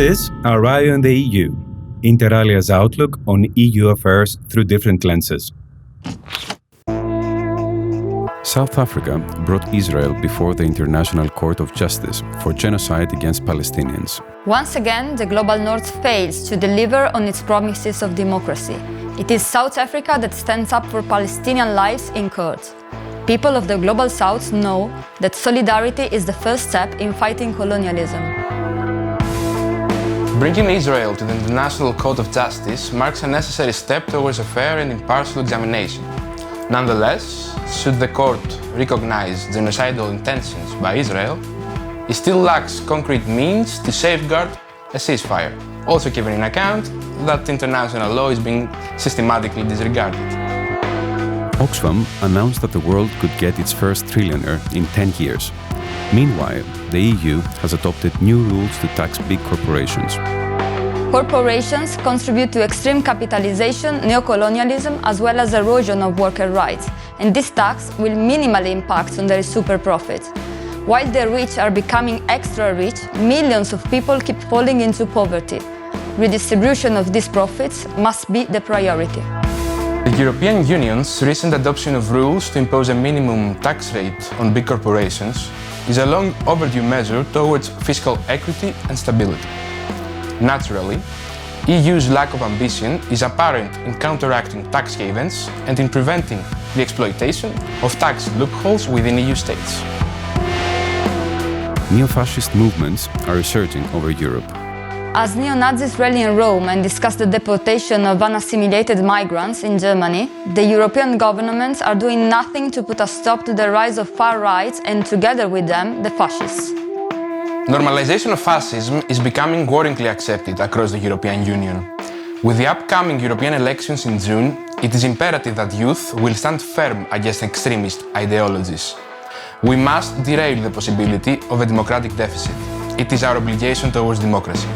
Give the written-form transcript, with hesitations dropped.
This is Our Eye on the EU, Inter Alia's outlook on EU affairs through different lenses. South Africa brought Israel before the International Court of Justice for genocide against Palestinians. Once again, the Global North fails to deliver on its promises of democracy. It is South Africa that stands up for Palestinian lives in court. People of the Global South know that solidarity is the first step in fighting colonialism. Bringing Israel to the International Court of Justice marks a necessary step towards a fair and impartial examination. Nonetheless, should the court recognize genocidal intentions by Israel, it still lacks concrete means to safeguard a ceasefire, also given in account that international law is being systematically disregarded. Oxfam announced that the world could get its first trillionaire in 10 years. Meanwhile, the EU has adopted new rules to tax big corporations. Corporations contribute to extreme capitalization, neocolonialism, as well as erosion of worker rights, and this tax will minimally impact on their super profits. While the rich are becoming extra rich, millions of people keep falling into poverty. Redistribution of these profits must be the priority. The European Union's recent adoption of rules to impose a minimum tax rate on big corporations is a long overdue measure towards fiscal equity and stability. Naturally, EU's lack of ambition is apparent in counteracting tax havens and in preventing the exploitation of tax loopholes within EU states. Neo-fascist movements are resurging over Europe. As neo-Nazis rally in Rome and discuss the deportation of unassimilated migrants in Germany, the European governments are doing nothing to put a stop to the rise of far right and, together with them, the fascists. Normalization of fascism is becoming worryingly accepted across the European Union. With the upcoming European elections in June, it is imperative that youth will stand firm against extremist ideologies. We must derail the possibility of a democratic deficit. It is our obligation towards democracy.